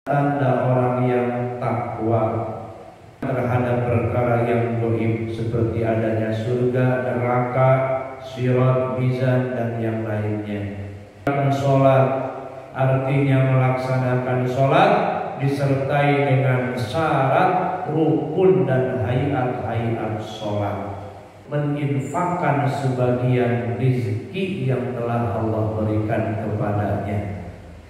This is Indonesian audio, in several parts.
Tanda orang yang takwa terhadap perkara yang gaib seperti adanya surga, neraka, sirat, mizan dan yang lainnya. Sholat artinya melaksanakan sholat disertai dengan syarat, rukun dan hayat-hayat sholat. Menginfakkan sebagian rezeki yang telah Allah berikan kepadanya.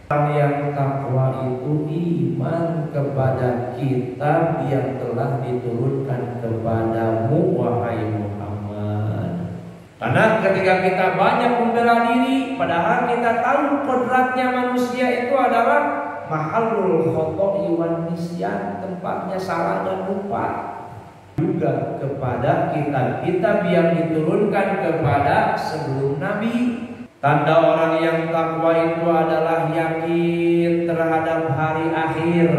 Orang yang takwa itu iman kepada kitab yang telah diturunkan kepadamu, wahai Muhammad. Karena ketika kita banyak membela diri, padahal kita tahu kodratnya manusia itu adalah mahallul khoto'i wan nisyan, tempatnya salah dan lupa. Juga kepada kitab-kitab yang diturunkan kepada sebelum Nabi. Tanda orang yang takwa itu adalah yakin terhadap hari akhir.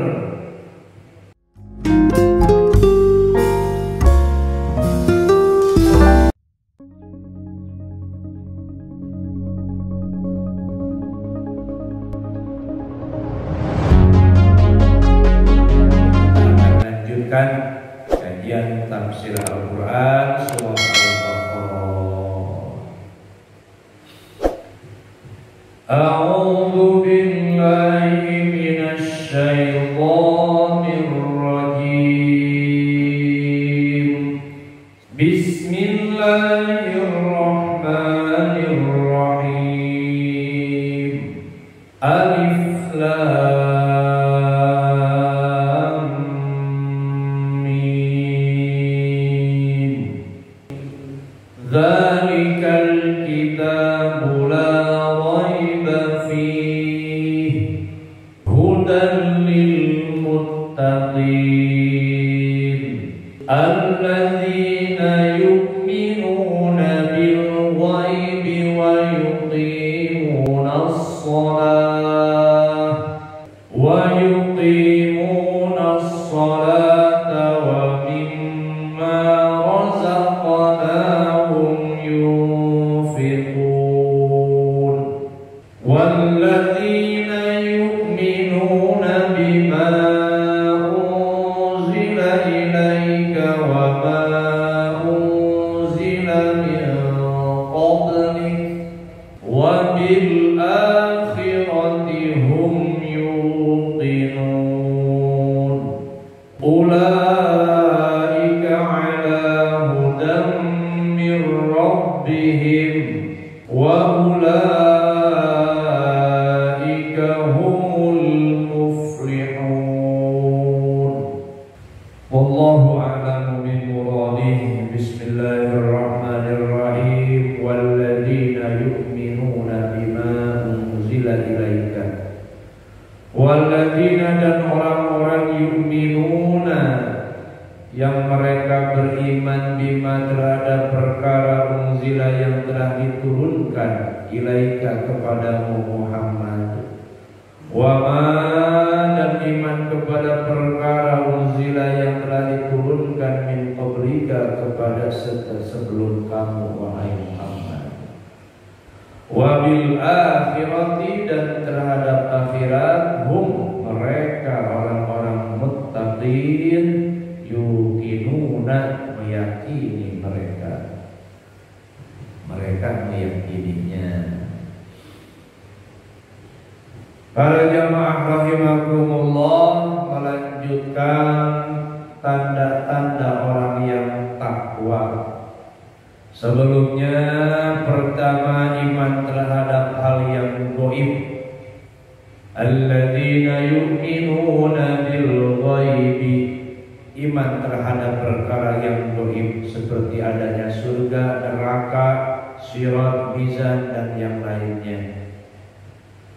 Kita lanjutkan kajian tafsir Al-Quran surah Al-Baqarah. A'udzu billahi minasy syaithanir rajim. Bismillahirrahmanirrahim. Alif lam mim. Dzalikal kitabu la raiba fihi hudan lil muttaqin alladzina yu'minuna bil ghaibi wa yuqimunas salata wa mimma razaqnahum yunfiqun walladzina yu'minuna bima unzila ilaika wa ma unzila min qablik wa bil akhirati hum yuqinun ulaika ala hudan min rabbihim wa ulaika humul muflihun. Wallahu a'lamu bimuradihi. Bismillahirrahmanirrahim. Walladzina yu'minuna bima unzila ilaika. Walladzina, dan orang-orang yu'minuna yang mereka beriman bima terhadap perkara unzila yang telah diturunkan ilaika kepadamu Muhammad. Wa ma, dan iman kepada perkara unzila yang telah diturunkan min qablika kepada sebelum kamu wahai Muhammad. Wa bil akhirati, dan terhadap akhirat hum, mereka orang-orang muttaqin, yuqinuna, meyakini mereka meyakininya. Para jamaah rahimakumullah, melanjutkan tanda-tanda orang yang takwa. Sebelumnya pertama iman terhadap hal yang gaib. Alladzina yu'minuna bil ghaibi, iman terhadap perkara yang gaib seperti adanya surga, neraka, sirat, mizan dan yang lainnya.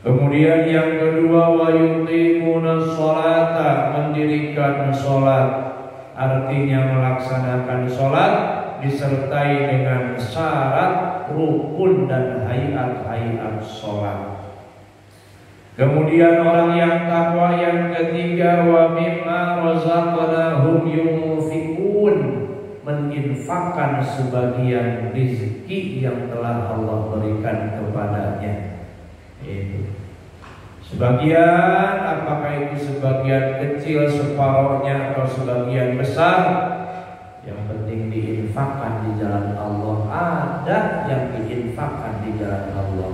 Kemudian yang kedua, wa yuqimunas sholata, mendirikan sholat, artinya melaksanakan sholat disertai dengan syarat, rukun dan hayat-hayat sholat. Kemudian orang yang takwa yang ketiga, wa mimma razaqnahum yunfiqun, menginfakkan sebagian rezeki yang telah Allah berikan kepadanya. Itu Sebagian, apakah itu sebagian kecil separohnya atau sebagian besar, yang penting diinfakkan di jalan Allah. Ada yang diinfakkan di jalan Allah.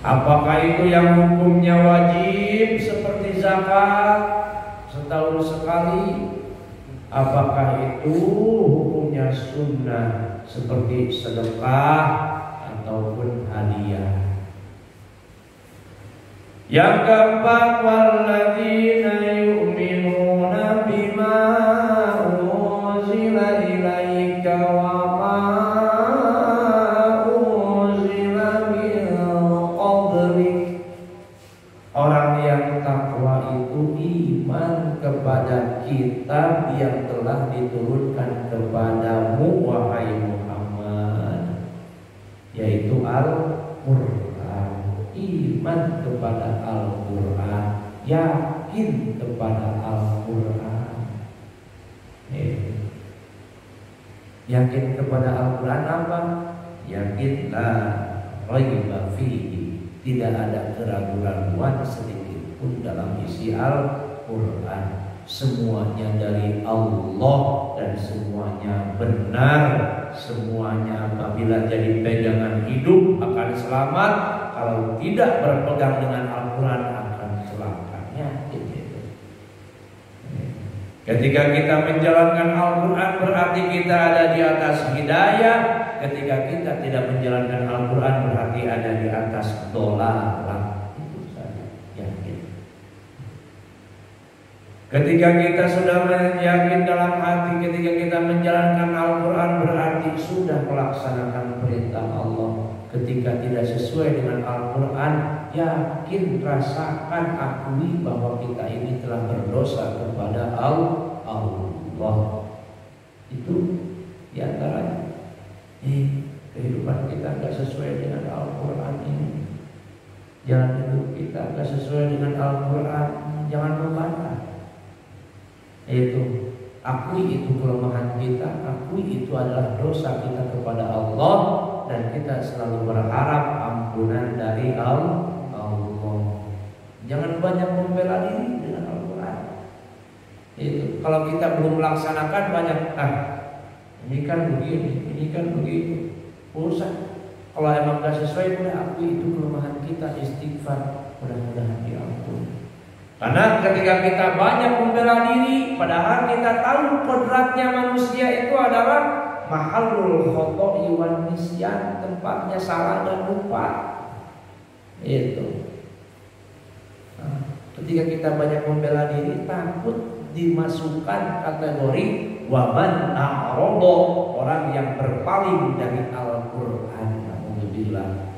Apakah itu yang hukumnya wajib seperti zakat setahun sekali? Apakah itu hukumnya sunnah seperti sedekah ataupun hadiah? Yang keempat, walladzina yu'minuna bima unzila ilaika wa ma unzila min qablik. Orang yang takwa itu iman kepada kitab yang telah diturunkan kepadamu wahai Muhammad, yaitu Al-Qur'an. Iman kepada Al-Quran, yakin kepada Al-Quran. Yakin kepada Al-Quran apa? Yakin la raiba fihi, tidak ada keraguan sedikit pun dalam isi Al-Quran. Semuanya dari Allah dan semuanya benar. Semuanya apabila jadi pegangan hidup akan selamat, kalau tidak berpegang dengan Al-Quran akan celakanya. Ketika kita menjalankan Al-Quran berarti kita ada di atas hidayah. Ketika kita tidak menjalankan Al-Quran berarti ada di atas dolalah. Itu saja yakin. Ketika kita sudah yakin dalam hati, ketika kita menjalankan Al-Quran berarti sudah melaksanakan perintah Allah. Ketika tidak sesuai dengan Al-Quran, yakin, rasakan, akui bahwa kita ini telah berdosa kepada Allah. Itu diantaranya. Kehidupan kita tidak sesuai dengan Al-Quran ini. Jalan hidup kita tidak sesuai dengan Al-Quran, jangan membantah. Itu akui itu kelemahan kita, akui itu adalah dosa kita kepada Allah, dan kita selalu berharap ampunan dari Allah. Jangan banyak membela diri dengan Al-Quran. Itu kalau kita belum melaksanakan banyak, ini kan begini, ini kan begitu. Usah. Kalau emang gak sesuai, udah akui itu kelemahan kita, istighfar, mudah-mudahan diampuni. Karena ketika kita banyak membela diri, padahal kita tahu kodratnya manusia itu adalah mahallul khoto'i wan nisyan, tempatnya salah dan lupa. Itu. Ketika kita banyak membela diri, takut dimasukkan kategori waman a'rada, orang yang berpaling dari Al-Quran. Alhamdulillah.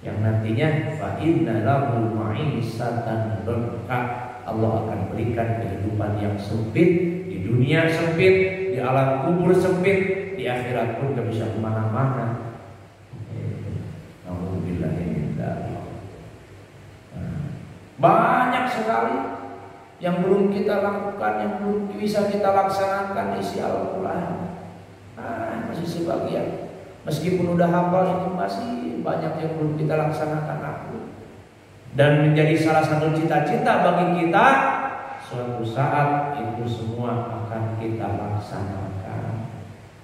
Yang nantinya fa inna lahu ma'isatan dhanka, Allah akan berikan kehidupan yang sempit, di dunia sempit, di alam kubur sempit, di akhirat pun gak bisa kemana-mana. Alhamdulillah. Banyak sekali yang belum kita lakukan, yang belum bisa kita laksanakan isi Al-Quran. Masih sebagian. Meskipun udah hafal itu masih banyak yang belum kita laksanakan aku. Dan menjadi salah satu cita-cita bagi kita, suatu saat itu semua akan kita laksanakan.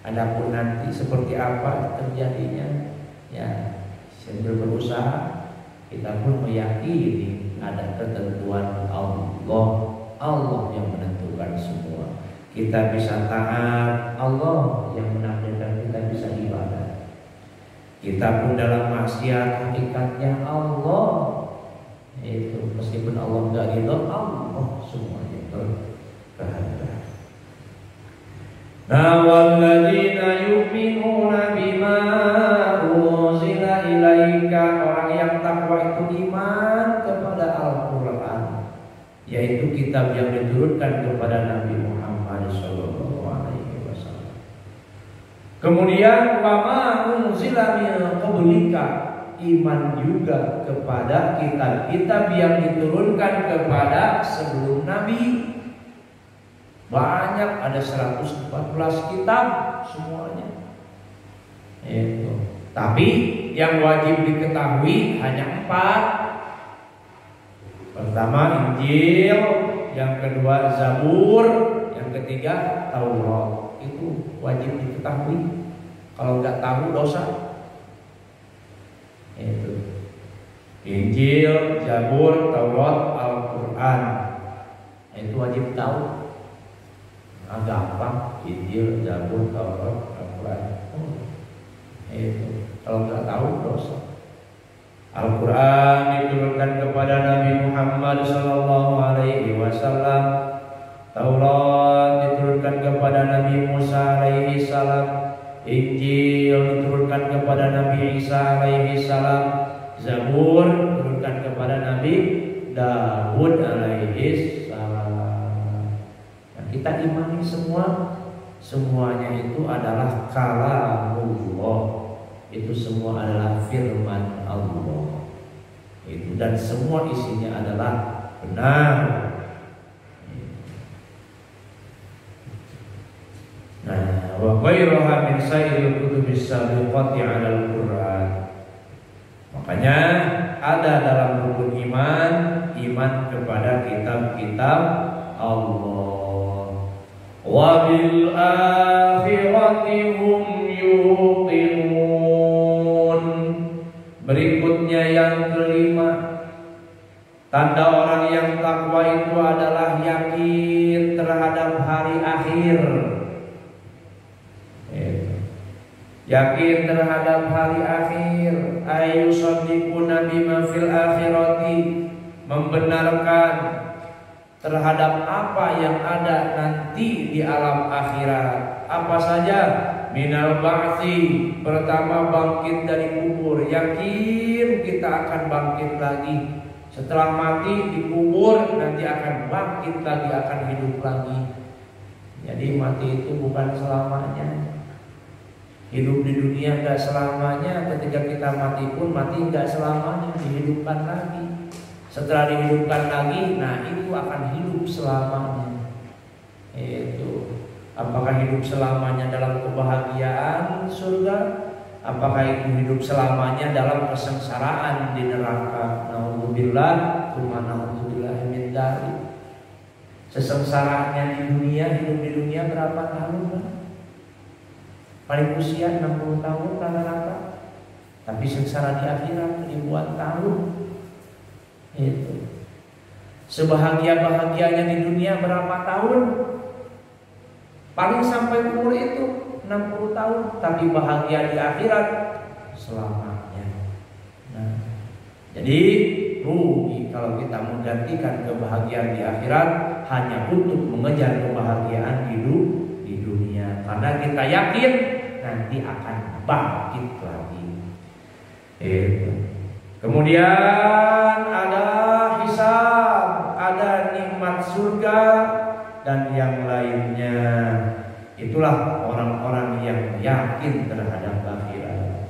Adapun nanti seperti apa terjadinya, ya sambil berusaha, kita pun meyakini ada ketentuan Allah. Allah yang menentukan semua. Kita bisa taat, Allah yang menakdirkan kita bisa ibadah. Kita pun dalam maksiat, hakikatnya Allah. Itu meskipun Allah enggak ridho, Allah semuanya berkehendak. Nah, walladzina yu'minuna bima unzila ilaika, orang yang takwa itu iman kepada Al-Quran, yaitu kitab yang diturunkan kepada Nabi Muhammad SAW. Kemudian wama unzila min qablika, iman juga kepada kitab-kitab yang diturunkan kepada sebelum Nabi. Banyak, ada 114 kitab semuanya. Itu. Tapi yang wajib diketahui hanya 4. Pertama Injil, yang kedua Zabur, yang ketiga Taurat. Itu wajib diketahui. Kalau nggak tahu dosa. Itu Injil, Zabur, Taurat, Al-Quran. Itu wajib tahu. Gampang. Injil, Zabur, Taurat, Al-Quran. Itu kalau nggak tahu dosa. Al-Quran diturunkan kepada Nabi Muhammad SAW. Taurat diturunkan kepada Nabi Musa alaihi salam. Injil diturunkan kepada Nabi Isa alaihi salam. Zabur diturunkan kepada Nabi Daud alaihi salam. Nah, kita imani semuanya itu adalah kalamullah. Itu semua adalah firman Allah. Itu dan semua isinya adalah benar. Nah, wa ghairuha min sa'il kutubis sabiqati 'ala al-Qur'an. Makanya ada dalam rukun iman kepada kitab-kitab Allah. Wa bil akhirati hum yuqinun. Berikutnya yang kelima, tanda orang yang takwa itu adalah yakin terhadap hari akhir. Yakin terhadap hari akhir. Ayyusaddiquna bima fil akhirati, membenarkan terhadap apa yang ada nanti di alam akhirat. Apa saja? Minal ba'tsi, pertama bangkit dari kubur. Yakin kita akan bangkit lagi. Setelah mati dikubur, nanti akan bangkit lagi, akan hidup lagi. Jadi mati itu bukan selamanya. Hidup di dunia enggak selamanya. Ketika kita mati pun mati enggak selamanya, dihidupkan lagi. Setelah dihidupkan lagi, nah itu akan hidup selamanya. Itu apakah hidup selamanya dalam kebahagiaan surga? Apakah itu hidup selamanya dalam kesengsaraan di neraka? Nauzubillah, tsumma nauzubillah min dzalik. Sesengsaraannya di dunia, hidup di dunia berapa tahun? Kan? Paling usia 60 tahun rata-rata. Tapi sengsara di akhirat ribuan tahun. Itu. Sebahagia-bahagianya di dunia berapa tahun? Paling sampai umur itu 60 tahun. Tapi bahagia di akhirat selamanya. Nah, jadi rugi kalau kita menggantikan kebahagiaan di akhirat hanya untuk mengejar kebahagiaan hidup di dunia, karena kita yakin nanti akan bangkit lagi. Kemudian ada hisab, ada nikmat surga dan yang lainnya. Itulah orang-orang yang yakin terhadap akhirat.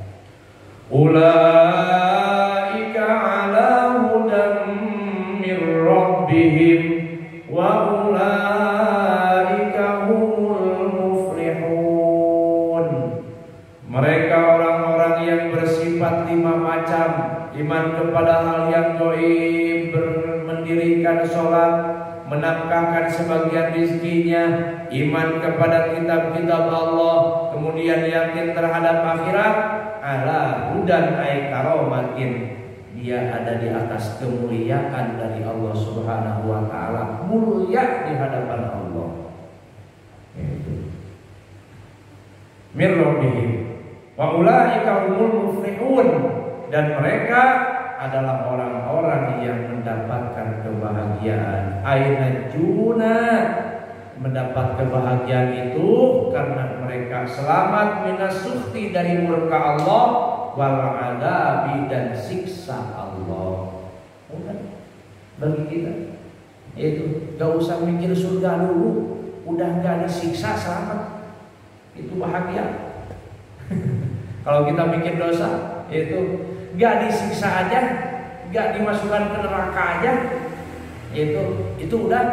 Ulaika ala hudan mir rabbihim wa ulaika humul muflihun. Mereka orang-orang yang bersifat 5 macam. Iman kepada hal yang gaib, mendirikan sholat, menafkahkan sebagian rizkinya, iman kepada kitab-kitab Allah, kemudian yakin terhadap akhirat. Ala hudan ay karomatin, dia ada di atas kemuliaan dari Allah Subhanahu wa taala, mulia di hadapan Allah. Mir rabbihim wa ulaika humul muflihun, dan mereka adalah orang-orang yang mendapatkan kebahagiaan. Aina juna, mendapat kebahagiaan itu karena mereka selamat minas sukhti, dari murka Allah, wal adabi, dan siksa Allah. Udah bagi kita itu gak usah mikir surga dulu, udah gak disiksa selamat, itu bahagia. Kalau kita mikir dosa itu gak disiksa aja, gak dimasukkan ke neraka aja, itu udah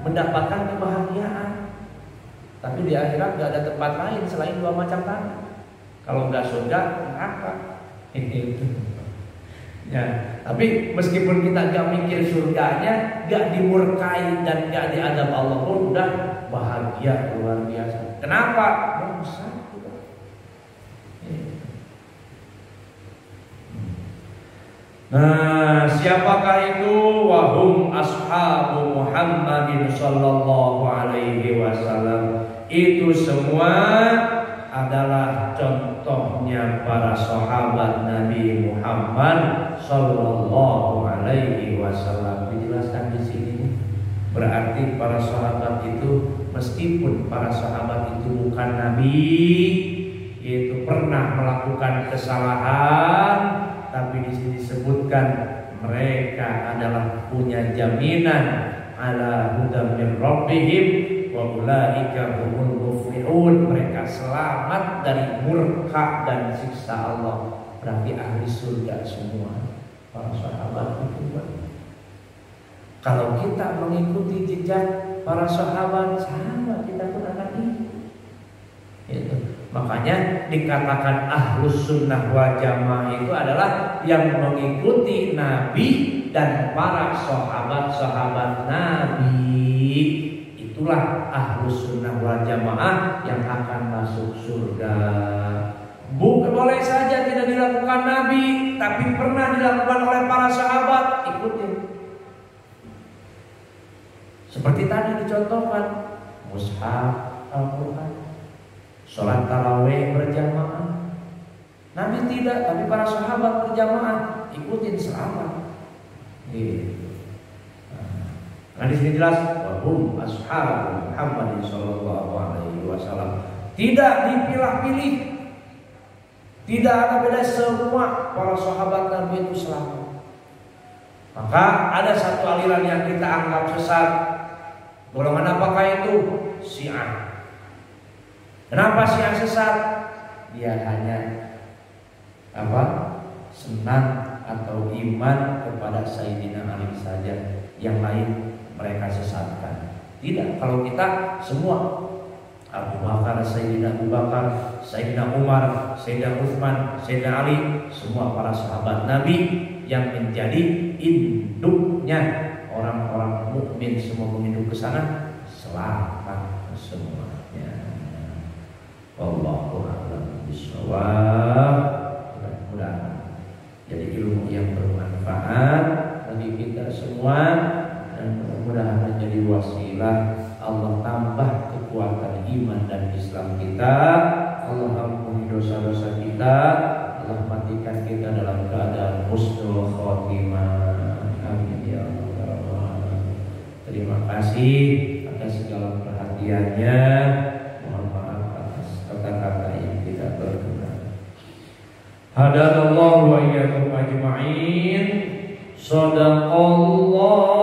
mendapatkan kebahagiaan. Tapi di akhirat gak ada tempat lain selain 2 macam tanah. Kalau gak surga, neraka. Ya. Tapi meskipun kita gak mikir surganya, gak dimurkai dan gak diadab Allah pun udah bahagia luar biasa. Kenapa? Dosa. Nah, siapakah itu? Wahum ashabu Muhammadin sallallahu alaihi wasallam. Itu semua adalah contohnya para sahabat Nabi Muhammad sallallahu alaihi wasallam. Dijelaskan di sini. Berarti para sahabat itu, meskipun para sahabat itu bukan nabi, yaitu pernah melakukan kesalahan, tapi di sini disebutkan mereka adalah punya jaminan ala hudam min rabbihim wa ulaika humul muflihun. Mereka selamat dari murka dan siksa Allah. Berarti ahli surga semua para sahabat itu. Kalau kita mengikuti jejak para sahabat, sama kita pun akan itu. Makanya dikatakan ahlus sunnah wal jamaah itu adalah yang mengikuti Nabi dan para sahabat-sahabat Nabi. Itulah ahlus sunnah wal jamaah yang akan masuk surga. Bukan boleh saja tidak dilakukan Nabi, tapi pernah dilakukan oleh para sahabat, ikutin. Seperti tadi dicontohkan mushaf Al-Quran, sholat tarawih berjamaah. Nabi tidak, tapi para sahabat berjamaah, ikutin selamat. Nah di sini jelas wahum ashabu Muhammadin sallallahu alaihi wasallam. Tidak dipilah-pilih, tidak ada beda, semua para sahabat Nabi itu selamat. Maka ada satu aliran yang kita anggap sesat. Golongan apakah itu? Syiah. Kenapa Syiah sesat? Dia hanya senang atau iman kepada Sayyidina Ali saja, yang lain mereka sesatkan. Tidak, kalau kita semua Abu Bakar, Sayyidina Abu Bakar, Sayyidina Umar, Sayyidina Utsman, Sayyidina Ali, semua para sahabat Nabi yang menjadi induknya orang-orang mukmin, semua menginduk ke sana, selamat semuanya. Wallahu a'lam bishawab. Mudah-mudahan jadi ilmu yang bermanfaat bagi kita semua, dan mudah-mudahan menjadi wasilah Allah tambah kekuatan iman dan Islam kita. Allah ampuni dosa-dosa kita. Allah matikan kita dalam keadaan husnul khotimah. Amin ya Allah. Terima kasih atas segala perhatiannya. Mohon maaf atas kata-kata yang tidak berkenan. Hadanallahu wa iyyakum ajma'in. Shadaqallah.